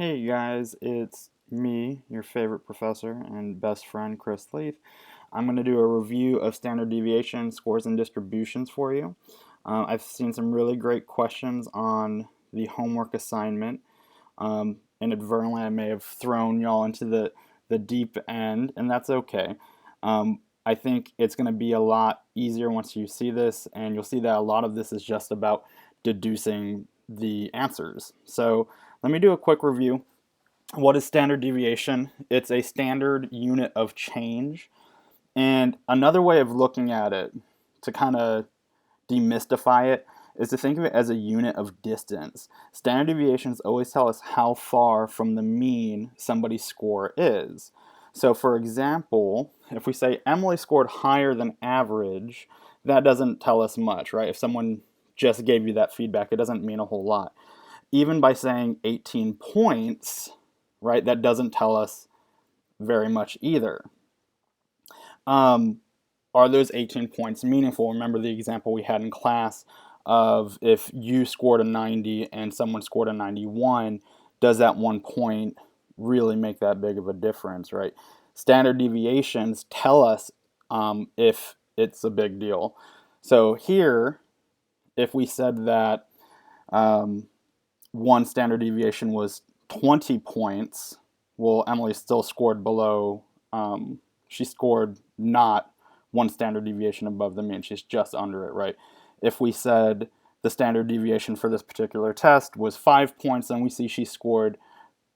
Hey guys, it's me, your favorite professor and best friend, Chris Leith. I'm going to do a review of standard deviation scores and distributions for you. I've seen some really great questions on the homework assignment. Inadvertently, I may have thrown y'all into the deep end, and that's okay. I think it's going to be a lot easier once you see this, and you'll see that a lot of this is just about deducing the answers. So let me do a quick review. What is standard deviation? It's a standard unit of change. And another way of looking at it, to kind of demystify it, is to think of it as a unit of distance. Standard deviations always tell us how far from the mean somebody's score is. So for example, if we say Emily scored higher than average, that doesn't tell us much, right? If someone just gave you that feedback, it doesn't mean a whole lot. Even by saying 18 points, right, that doesn't tell us very much either. Are those 18 points meaningful? Remember the example we had in class of if you scored a 90 and someone scored a 91, does that 1 point really make that big of a difference, right? Standard deviations tell us if it's a big deal. So here, if we said that one standard deviation was 20 points, well, Emily still scored below, she scored not one standard deviation above the mean. She's just under it, right? If we said the standard deviation for this particular test was 5 points, then we see she scored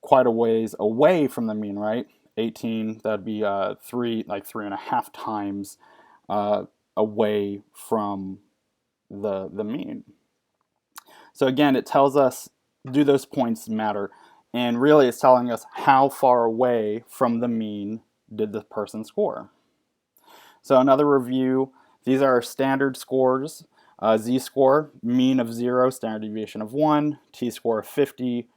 quite a ways away from the mean, right? 18, that'd be three and a half times away from the mean. So again, it tells us, do those points matter? And really it's telling us how far away from the mean did the person score. So another review, these are standard scores. Z-score, mean of 0, standard deviation of 1, T-score of 50,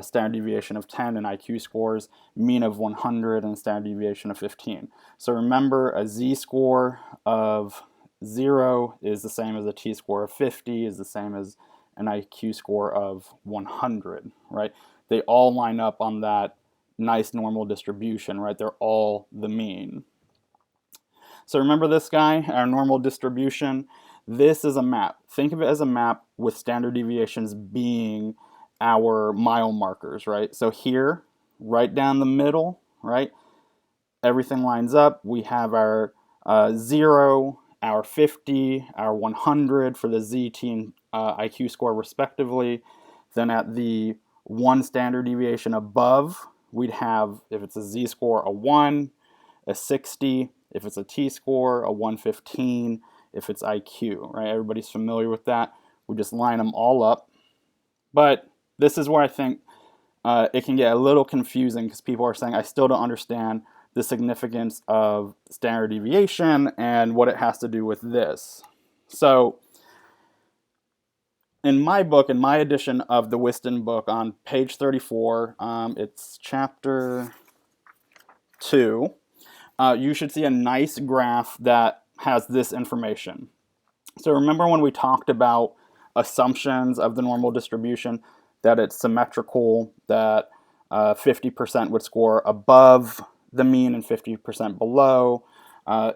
standard deviation of 10, and IQ scores, mean of 100 and standard deviation of 15. So remember, a Z-score of 0 is the same as a T-score of 50, is the same as an IQ score of 100, right? They all line up on that nice normal distribution, right? They're all the mean. So remember this guy, our normal distribution. This is a map. Think of it as a map with standard deviations being our mile markers, right? So here, right down the middle, right? Everything lines up. We have our 0, our 50, our 100 for the Z, T, and IQ score respectively. Then at the one standard deviation above, we'd have, if it's a Z score, a 1, a 60, if it's a T-score, a 115, if it's IQ, right? Everybody's familiar with that. We just line them all up. But this is where I think it can get a little confusing because people are saying, I still don't understand the significance of standard deviation and what it has to do with this. So in my book, in my edition of the Whiston book on page 34, it's chapter 2, you should see a nice graph that has this information. So remember when we talked about assumptions of the normal distribution, that it's symmetrical, that 50% would score above the mean and 50% below.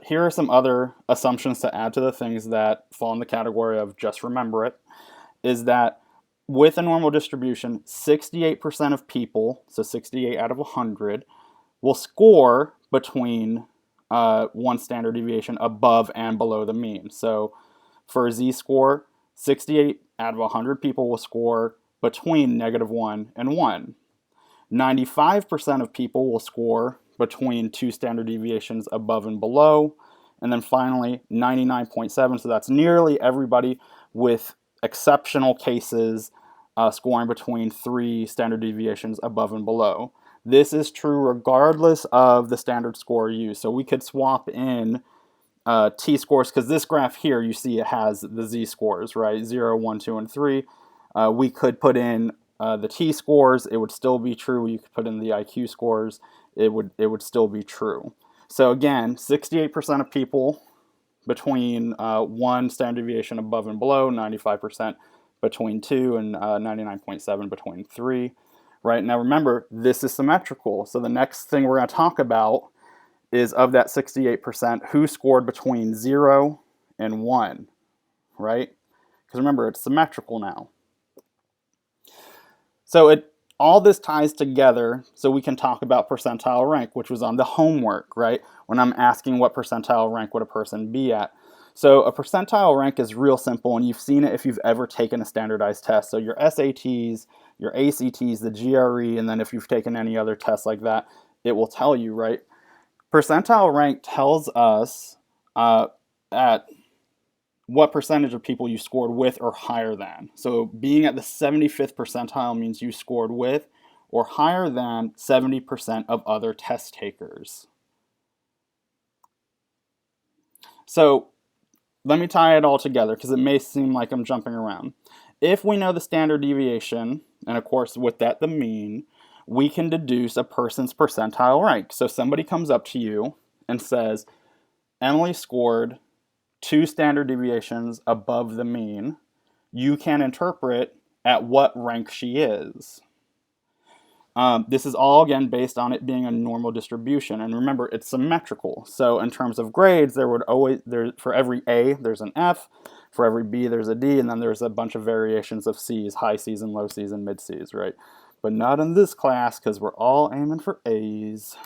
Here are some other assumptions to add to the things that fall in the category of just remember it, is that with a normal distribution, 68% of people, so 68 out of 100, will score between one standard deviation above and below the mean. So for a Z-score, 68 out of 100 people will score between -1 and 1. 95% of people will score between two standard deviations above and below. And then finally, 99.7, so that's nearly everybody with exceptional cases scoring between 3 standard deviations above and below. This is true regardless of the standard score used. So we could swap in T-scores, because this graph here, you see it has the Z-scores, right? 0, 1, 2, and 3. We could put in the T-scores. It would still be true. You could put in the IQ scores. It would still be true. So again, 68% of people between 1 standard deviation above and below, 95% between 2, and 99.7 between 3. right? Now remember, this is symmetrical. So the next thing we're going to talk about is of that 68%, who scored between 0 and 1, right? Because remember, it's symmetrical now. So all this ties together so we can talk about percentile rank, which was on the homework, right? When I'm asking what percentile rank would a person be at. So a percentile rank is real simple, and you've seen it if you've ever taken a standardized test. So your SATs, your ACTs, the GRE, and then if you've taken any other tests like that, it will tell you, right? Percentile rank tells us at what percentage of people you scored with or higher than. So being at the 75th percentile means you scored with or higher than 70% of other test takers. So let me tie it all together because it may seem like I'm jumping around. If we know the standard deviation, and of course with that the mean, we can deduce a person's percentile rank. So somebody comes up to you and says, Emily scored 2 standard deviations above the mean. You can interpret at what rank she is. This is all, again, based on it being a normal distribution. And remember, it's symmetrical. So in terms of grades, for every A, there's an F. For every B, there's a D. And then there's a bunch of variations of C's, high C's and low C's and mid C's, right? But not in this class because we're all aiming for A's.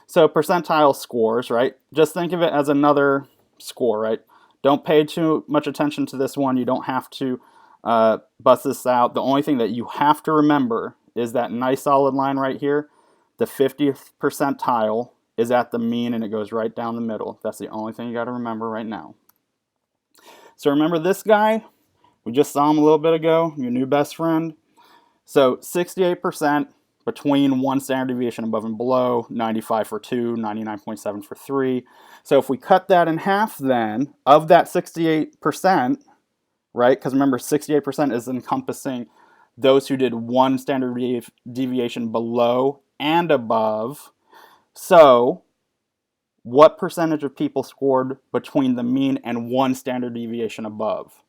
So percentile scores, right? Just think of it as another score, right? Don't pay too much attention to this one. You don't have to bust this out. The only thing that you have to remember is that nice solid line right here. The 50th percentile is at the mean and it goes right down the middle. That's the only thing you got to remember right now. So remember this guy? We just saw him a little bit ago, your new best friend. So 68% between 1 standard deviation above and below, 95 for 2, 99.7 for 3. So if we cut that in half then, of that 68%, right, because remember 68% is encompassing those who did 1 standard deviation below and above. So what percentage of people scored between the mean and 1 standard deviation above?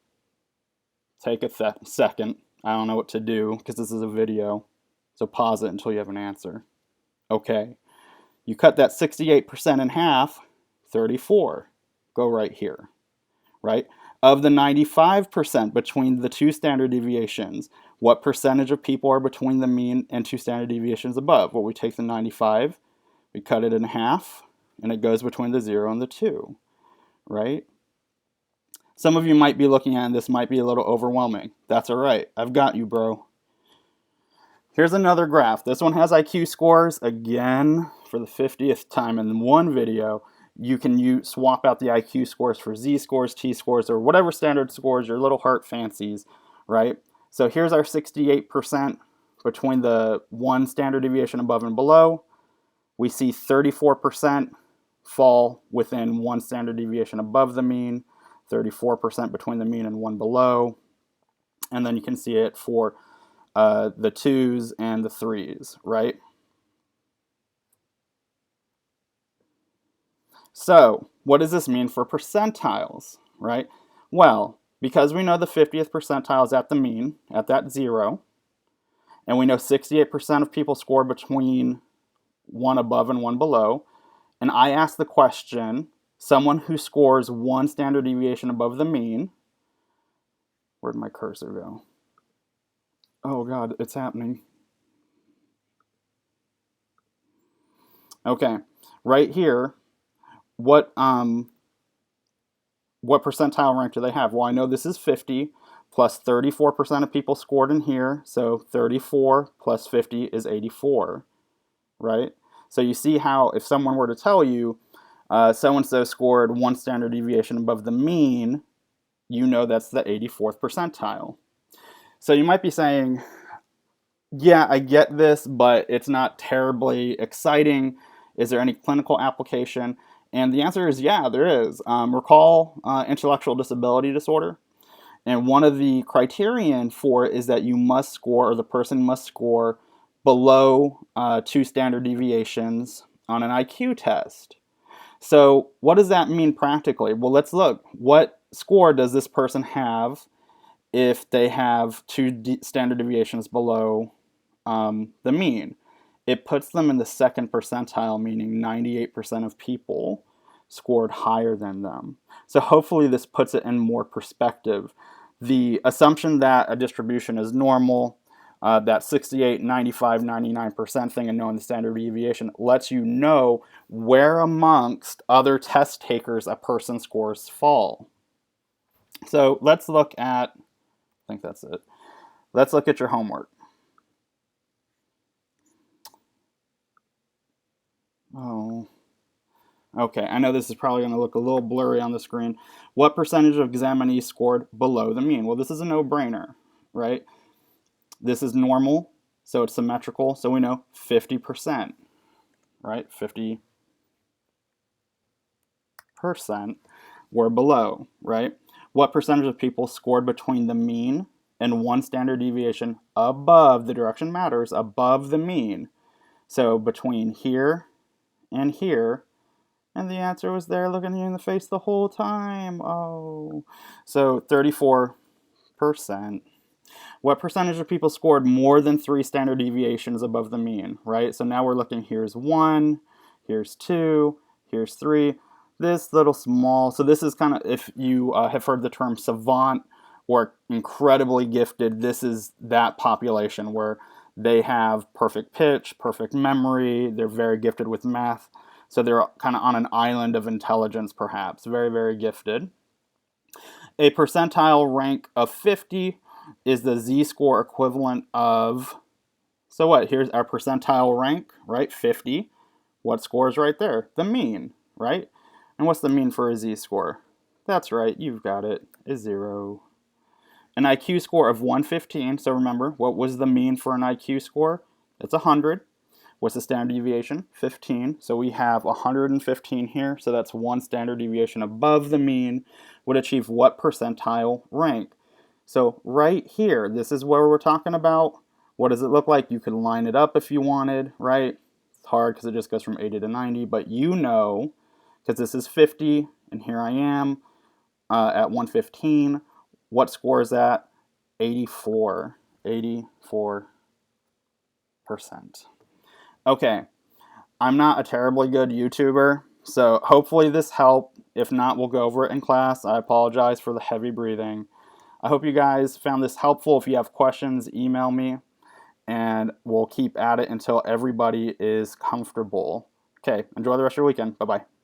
Take a second. I don't know what to do because this is a video. So pause it until you have an answer. Okay. You cut that 68% in half, 34. Go right here, right? Of the 95% between the 2 standard deviations, what percentage of people are between the mean and 2 standard deviations above? Well, we take the 95, we cut it in half, and it goes between the 0 and the 2, right? Some of you might be looking at it and this might be a little overwhelming. That's all right. I've got you, bro. Here's another graph. This one has IQ scores. Again, for the 50th time in one video, you can swap out the IQ scores for Z scores, T scores, or whatever standard scores, your little heart fancies, right? So here's our 68% between the 1 standard deviation above and below. We see 34% fall within 1 standard deviation above the mean, 34% between the mean and 1 below. And then you can see it for the 2s and the 3s, right? So what does this mean for percentiles, right? Well, because we know the 50th percentile is at the mean, at that 0, and we know 68% of people score between 1 above and 1 below, and I ask the question, someone who scores 1 standard deviation above the mean, where'd my cursor go? Oh God, it's happening. Okay, right here, what percentile rank do they have? Well, I know this is 50 plus 34% of people scored in here, so 34 plus 50 is 84, right? So you see how if someone were to tell you so-and-so scored 1 standard deviation above the mean, you know that's the 84th percentile. So you might be saying, yeah, I get this, but it's not terribly exciting. Is there any clinical application? And the answer is yeah, there is. Recall intellectual disability disorder. And one of the criterion for it is that you must score, or the person must score, below 2 standard deviations on an IQ test. So what does that mean practically? Well, let's look. What score does this person have if they have 2 standard deviations below the mean. It puts them in the second percentile, meaning 98% of people scored higher than them. So hopefully this puts it in more perspective. The assumption that a distribution is normal, that 68, 95, 99% thing, and knowing the standard deviation lets you know where amongst other test takers a person's scores fall. So let's look at, I think that's it. Let's look at your homework. Oh, okay. I know this is probably going to look a little blurry on the screen. What percentage of examinees scored below the mean? Well, this is a no-brainer, right? This is normal, so it's symmetrical, so we know 50%, right? 50% were below, right? What percentage of people scored between the mean and one standard deviation above, the direction matters, above the mean? So between here and here, and the answer was there looking you in the face the whole time. Oh, so 34%. What percentage of people scored more than 3 standard deviations above the mean, right? So now we're looking, here's 1, here's 2, here's 3. This little small, so this is kind of, if you have heard the term savant or incredibly gifted, this is that population where they have perfect pitch, perfect memory, they're very gifted with math. So they're kind of on an island of intelligence, perhaps. Very, very gifted. A percentile rank of 50 is the z-score equivalent of, so what? Here's our percentile rank, right? 50. What score is right there? The mean, right? And what's the mean for a z-score? That's right, you've got it, is 0. An IQ score of 115, so remember, what was the mean for an IQ score? It's 100. What's the standard deviation? 15. So we have 115 here, so that's one standard deviation above the mean, would achieve what percentile rank? So right here, this is where we're talking about. What does it look like? You could line it up if you wanted, right? It's hard because it just goes from 80 to 90, but you know, because this is 50, and here I am at 115, what score is that? 84. 84%. Okay, I'm not a terribly good YouTuber, so hopefully this helped. If not, we'll go over it in class. I apologize for the heavy breathing. I hope you guys found this helpful. If you have questions, email me, and we'll keep at it until everybody is comfortable. Okay, enjoy the rest of your weekend. Bye-bye.